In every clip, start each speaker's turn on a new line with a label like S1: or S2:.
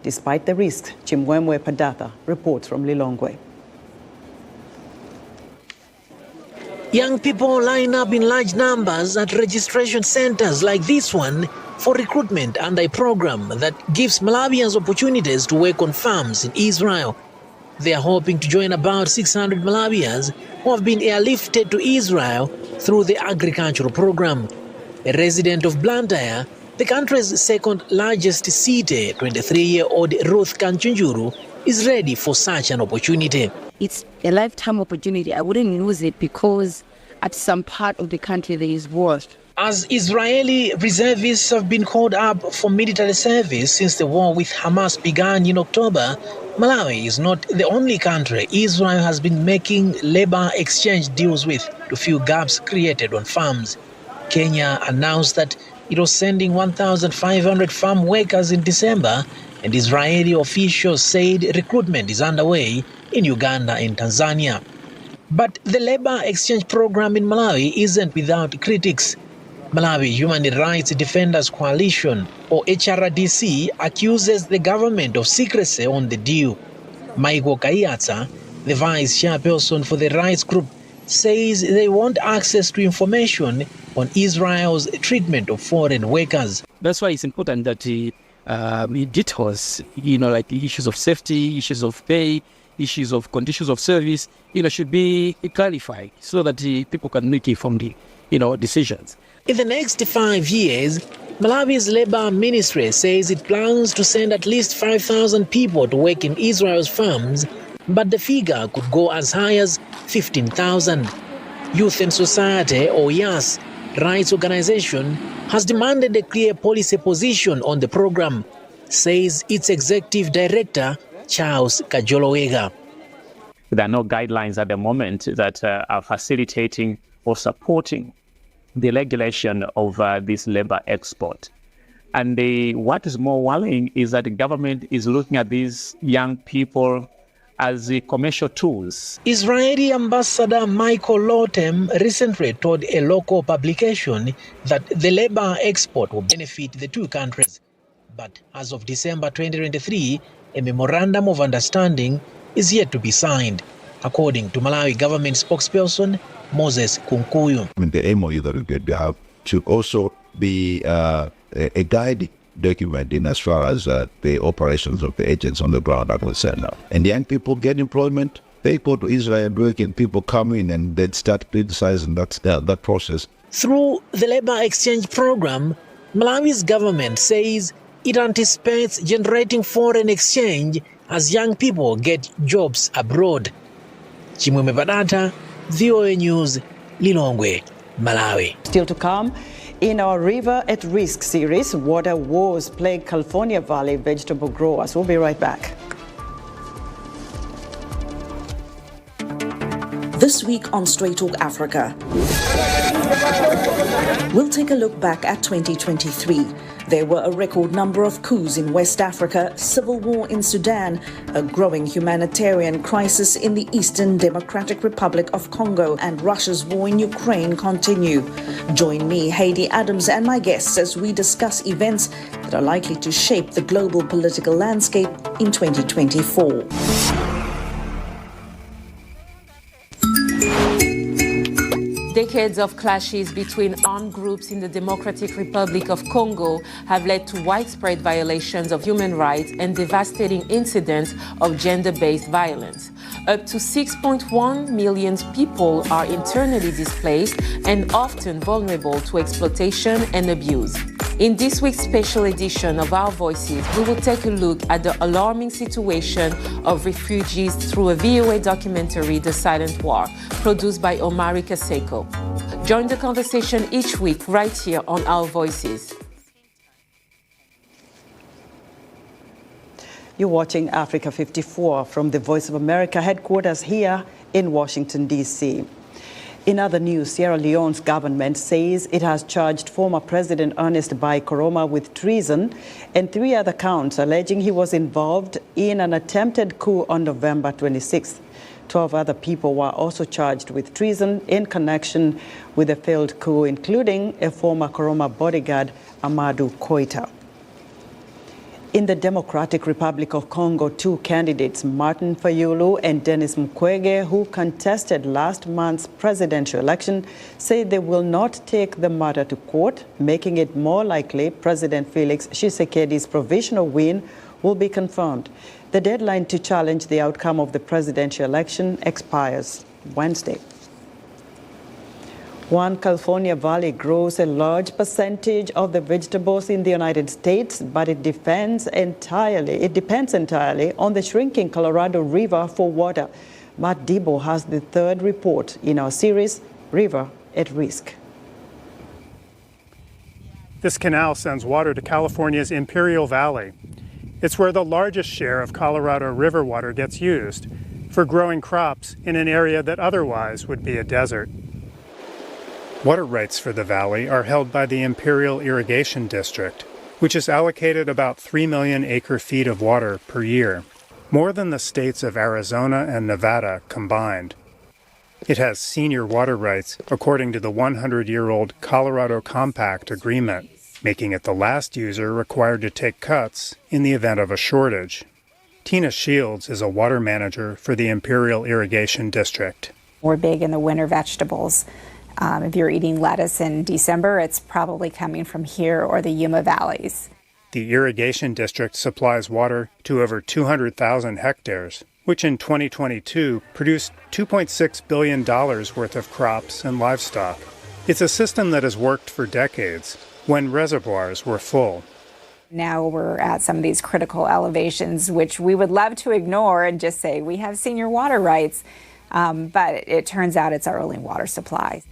S1: despite the risks. Chimwemwe Padatha reports from Lilongwe.
S2: Young people line up in large numbers at registration centers like this one for recruitment under a program that gives Malawians opportunities to work on farms in Israel. They are hoping to join about 600 Malawians who have been airlifted to Israel through the agricultural program. A resident of Blantyre, the country's second largest city, 23-year-old Ruth Kanchunjuru, is ready for such an opportunity.
S3: It's a lifetime opportunity. I wouldn't lose it because at some part of the country there is war.
S2: As Israeli reservists have been called up for military service since the war with Hamas began in October, Malawi is not the only country Israel has been making labor exchange deals with to fill gaps created on farms. Kenya announced that it was sending 1,500 farm workers in December, and Israeli officials said recruitment is underway in Uganda and Tanzania. But the labor exchange program in Malawi isn't without critics. Malawi Human Rights Defenders Coalition, or HRDC, accuses the government of secrecy on the deal. Michael Kayatsa, the vice chairperson for the rights group, says they want access to information on Israel's treatment of foreign workers.
S4: That's why it's important that it details, like the issues of safety, issues of pay, issues of conditions of service, should be clarified so that people can make informed, decisions.
S2: In the next 5 years, Malawi's labor ministry says it plans to send at least 5,000 people to work in Israel's farms, but the figure could go as high as 15,000. Youth and Society, or YAS, rights organization, has demanded a clear policy position on the program, says its executive director, Charles Kajolowega.
S5: There are no guidelines at the moment that are facilitating or supporting the regulation of this labor export. And what is more worrying is that the government is looking at these young people as commercial tools.
S2: Israeli Ambassador Michael Lotem recently told a local publication that the labor export will benefit the two countries. But as of December 2023, a memorandum of understanding is yet to be signed, according to Malawi government spokesperson Moses Kunkuyu.
S6: The MOU that we have to also be a guide document in as far as the operations of the agents on the ground are concerned now. And young people get employment, they go to Israel work, and people come in and then start criticizing that process.
S2: Through the labor exchange program, Malawi's government says it anticipates generating foreign exchange as young people get jobs abroad. Chimwemwe Padatha, VOA News, Lilongwe, Malawi.
S1: Still to come, in our River at Risk series, water woes plague California Valley vegetable growers. We'll be right back.
S7: This week on Straight Talk Africa, we'll take a look back at 2023. There were a record number of coups in West Africa, civil war in Sudan, a growing humanitarian crisis in the Eastern Democratic Republic of Congo, and Russia's war in Ukraine continue. Join me, Heidi Adams, and my guests as we discuss events that are likely to shape the global political landscape in 2024.
S8: Decades of clashes between armed groups in the Democratic Republic of Congo have led to widespread violations of human rights and devastating incidents of gender-based violence. Up to 6.1 million people are internally displaced and often vulnerable to exploitation and abuse. In this week's special edition of Our Voices, we will take a look at the alarming situation of refugees through a VOA documentary, The Silent War, produced by Omari Kaseko. Join the conversation each week right here on Our Voices.
S1: You're watching Africa 54 from the Voice of America headquarters here in Washington, D.C. In other news, Sierra Leone's government says it has charged former President Ernest Bai Koroma with treason and 3 other counts alleging he was involved in an attempted coup on November 26th. 12 other people were also charged with treason in connection with a failed coup, including a former Koroma bodyguard, Amadou Koita. In the Democratic Republic of Congo, two candidates, Martin Fayulu and Denis Mukwege, who contested last month's presidential election, say they will not take the matter to court, making it more likely President Felix Tshisekedi's provisional win will be confirmed. The deadline to challenge the outcome of the presidential election expires Wednesday. One California valley grows a large percentage of the vegetables in the United States, but it depends entirely on the shrinking Colorado River for water. Matt Debo has the third report in our series, River at Risk.
S9: This canal sends water to California's Imperial Valley. It's where the largest share of Colorado River water gets used for growing crops in an area that otherwise would be a desert. Water rights for the valley are held by the Imperial Irrigation District, which is allocated about 3 million acre-feet of water per year, more than the states of Arizona and Nevada combined. It has senior water rights according to the 100-year-old Colorado Compact Agreement, making it the last user required to take cuts in the event of a shortage. Tina Shields is a water manager for the Imperial Irrigation District.
S10: We're big in the winter vegetables. If you're eating lettuce in December, it's probably coming from here or the Yuma valleys.
S9: The irrigation district supplies water to over 200,000 hectares, which in 2022 produced $2.6 billion worth of crops and livestock. It's a system that has worked for decades when reservoirs were full.
S10: Now we're at some of these critical elevations, which we would love to ignore and just say we have senior water rights, but it turns out it's our only water supply.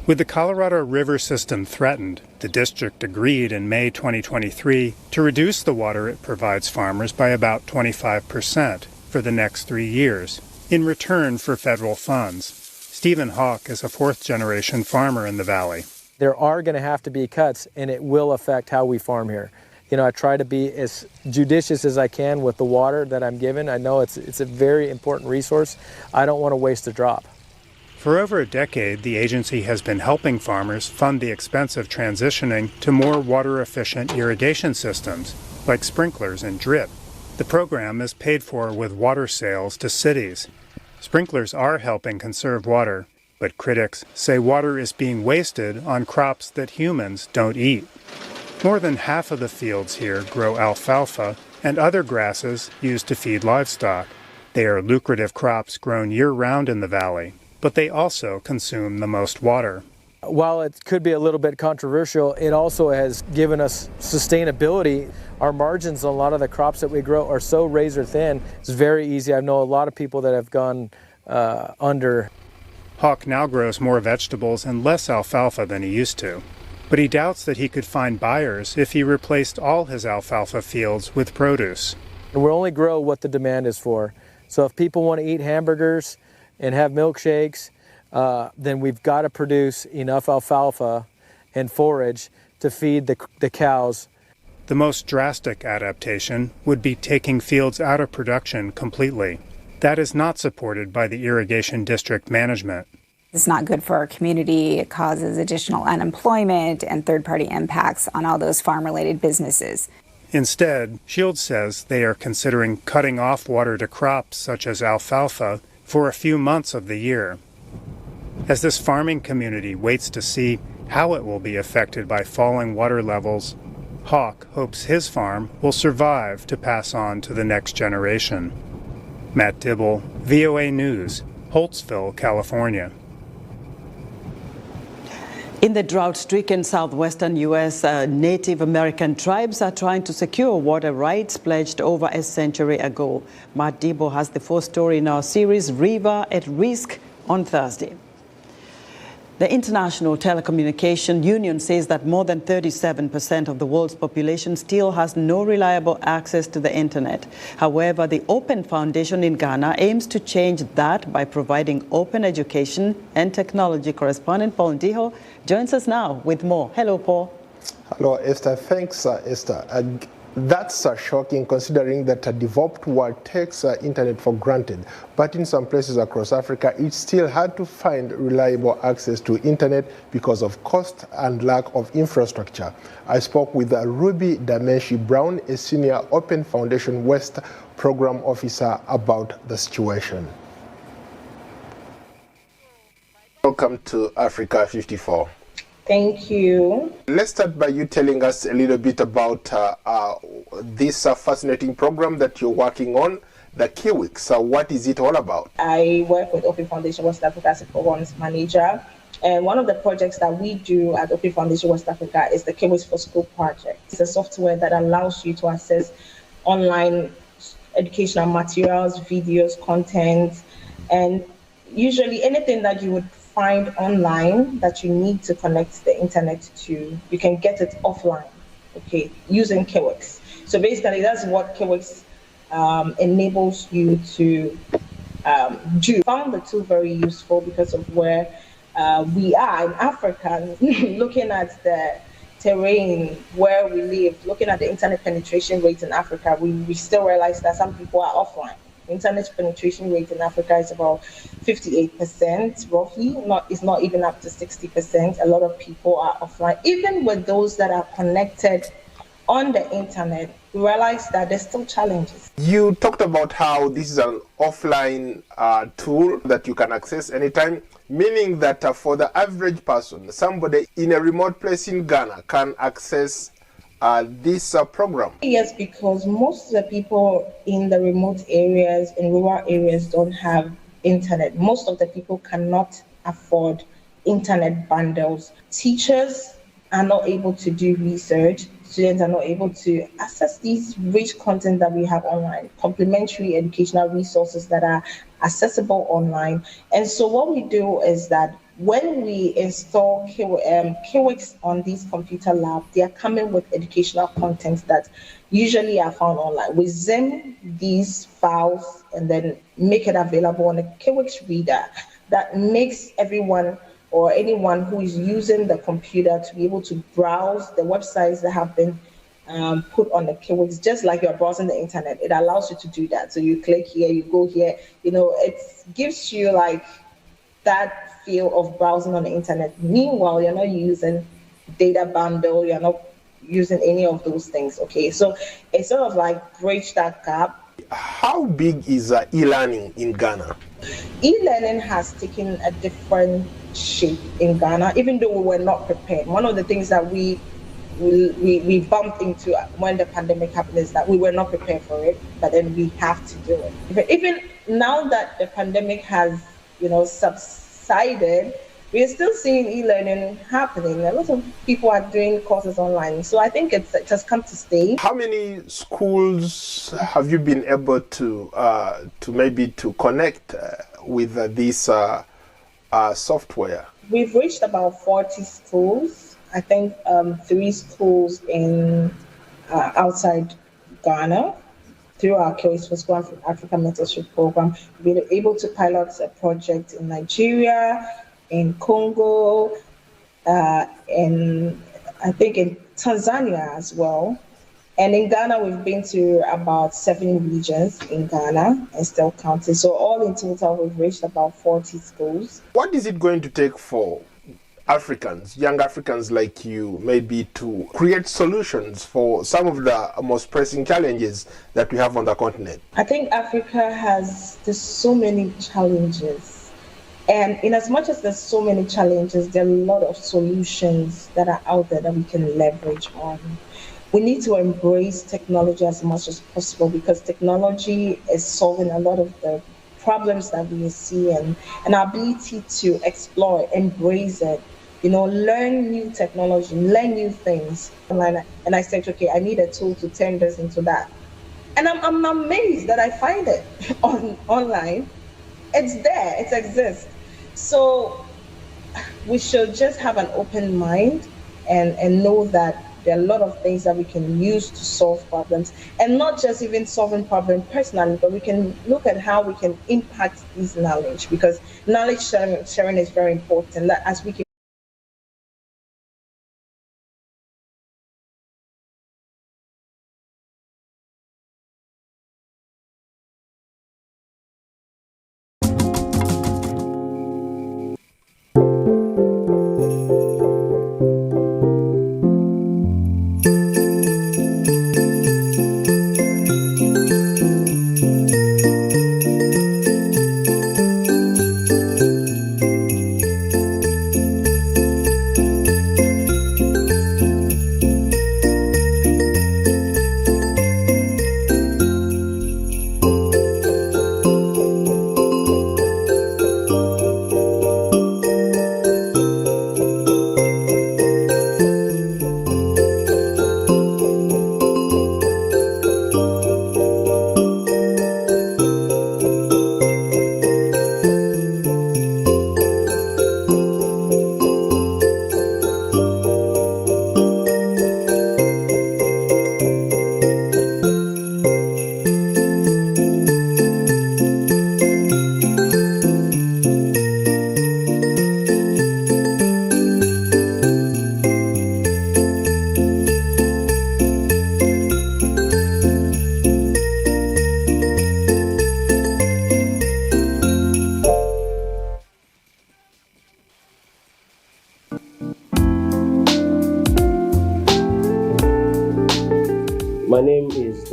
S9: With the Colorado River system threatened, the district agreed in May 2023 to reduce the water it provides farmers by about 25% for the next 3 years, in return for federal funds. Stephen Hawk is a fourth-generation farmer in the valley.
S11: There are going to have to be cuts, and it will affect how we farm here. You know, I try to be as judicious as I can with the water that I'm given. I know it's a very important resource. I don't want to waste a drop.
S9: For over a decade, the agency has been helping farmers fund the expense of transitioning to more water-efficient irrigation systems, like sprinklers and drip. The program is paid for with water sales to cities. Sprinklers are helping conserve water, but critics say water is being wasted on crops that humans don't eat. More than half of the fields here grow alfalfa and other grasses used to feed livestock. They are lucrative crops grown year-round in the valley, but they also consume the most water.
S11: While it could be a little bit controversial, it also has given us sustainability. Our margins on a lot of the crops that we grow are so razor thin, it's very easy. I know a lot of people that have gone under.
S9: Hawk now grows more vegetables and less alfalfa than he used to, but he doubts that he could find buyers if he replaced all his alfalfa fields with produce.
S11: And we'll only grow what the demand is for. So if people want to eat hamburgers and have milkshakes, then we've got to produce enough alfalfa and forage to feed the cows.
S9: The most drastic adaptation would be taking fields out of production completely. That is not supported by the irrigation district management.
S10: It's not good for our community. It causes additional unemployment and third-party impacts on all those farm-related businesses.
S9: Instead, Shields says they are considering cutting off water to crops such as alfalfa for a few months of the year. As this farming community waits to see how it will be affected by falling water levels, Hawk hopes his farm will survive to pass on to the next generation. Matt Dibble, VOA News, Holtsville, California.
S1: In the drought-stricken southwestern U.S., Native American tribes are trying to secure water rights pledged over a century ago. Matt Debo has the fourth story in our series, River at Risk, on Thursday. The International Telecommunication Union says that more than 37% of the world's population still has no reliable access to the internet. However, the Open Foundation in Ghana aims to change that by providing open education, and technology correspondent Paul Ndiho joins us now with more. Hello, Paul.
S12: Hello, Esther. Thanks, Esther. That's shocking, considering that a developed world takes internet for granted. But in some places across Africa, it's still hard to find reliable access to internet because of cost and lack of infrastructure. I spoke with Ruby Dameshi Brown, a senior Open Foundation West program officer, about the situation. Welcome to Africa 54.
S13: Thank you.
S12: Let's start by you telling us a little bit about this fascinating program that you're working on, the Kiwix. What is it all about?
S13: I work with Open Foundation West Africa as a programs manager. And one of the projects that we do at Open Foundation West Africa is the Kiwix for School project. It's a software that allows you to access online educational materials, videos, content, and usually anything that you would find online that you need to connect the internet to, you can get it offline, okay, using Kiwix. So basically, that's what Kiwix enables you to do. I found the tool very useful because of where we are in Africa, looking at the terrain where we live, looking at the internet penetration rate in Africa, we still realize that some people are offline. Internet penetration rate in Africa is about 58% roughly. It's not even up to 60%. A lot of people are offline. Even with those that are connected on the internet, we realize that there's still challenges.
S12: You talked about how this is an offline tool that you can access anytime, meaning that for the average person, somebody in a remote place in Ghana can access this program?
S13: Yes, because most of the people in the remote areas, in rural areas, don't have internet. Most of the people cannot afford internet bundles. Teachers are not able to do research. Students are not able to access these rich content that we have online, complementary educational resources that are accessible online. And so what we do is that when we install Kiwix on these computer labs, they are coming with educational content that usually are found online. We zip these files and then make it available on a Kiwix reader that makes everyone or anyone who is using the computer to be able to browse the websites that have been put on the Kiwix, just like you're browsing the internet. It allows you to do that. So you click here, you go here, it gives you like that feel of browsing on the internet. Meanwhile, you're not using data bundle, you're not using any of those things, okay? So it's sort of like bridge that gap.
S12: How big is e-learning in Ghana?
S13: E-learning has taken a different shape in Ghana, even though we were not prepared. One of the things that we bumped into when the pandemic happened is that we were not prepared for it, but then we have to do it. But even now that the pandemic has, subsided, we are still seeing e-learning happening. A lot of people are doing courses online. So I think it has come to stay.
S12: How many schools have you been able to connect with this software?
S13: We've reached about 40 schools. I think 3 schools in outside Ghana. Through our Kiwix for School Africa Mentorship Program, we were able to pilot a project in Nigeria, in Congo, and I think in Tanzania as well. And in Ghana, we've been to about 7 regions in Ghana and still counting. So all in total, we've reached about 40 schools.
S12: What is it going to take for Africans, young Africans like you, maybe to create solutions for some of the most pressing challenges that we have on the continent?
S13: I think Africa there's so many challenges. And in as much as there's so many challenges, there are a lot of solutions that are out there that we can leverage on. We need to embrace technology as much as possible because technology is solving a lot of the problems that we see and our ability to explore, embrace it, learn new technology, learn new things. And I said, okay, I need a tool to turn this into that. And I'm amazed that I find it online. It's there, it exists. So we should just have an open mind and know that there are a lot of things that we can use to solve problems, and not just even solving problems personally, but we can look at how we can impact this knowledge, because knowledge sharing is very important. As we keep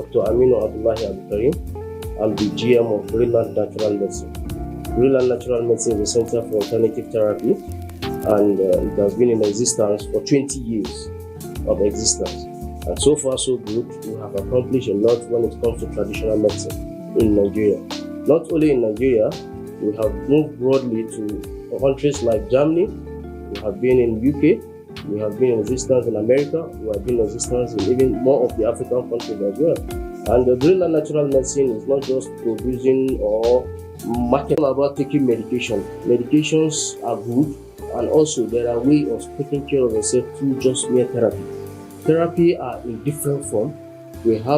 S14: Dr. Aminu Abdullahi Abdulkarim. I'm the GM of Greenland Natural Medicine. Greenland Natural Medicine is a center for alternative therapy, and it has been in existence for 20 years of existence. And so far, so good. We have accomplished a lot when it comes to traditional medicine in Nigeria. Not only in Nigeria, we have moved broadly to countries like Germany. We have been in UK. We have been in existence in America. We have been in existence in even more of the African countries as well. And the Greenland Natural Medicine is not just producing or marketing about taking medication. Medications are good, and also there are ways of taking care of yourself through just mere therapy. Therapy are in different form. We have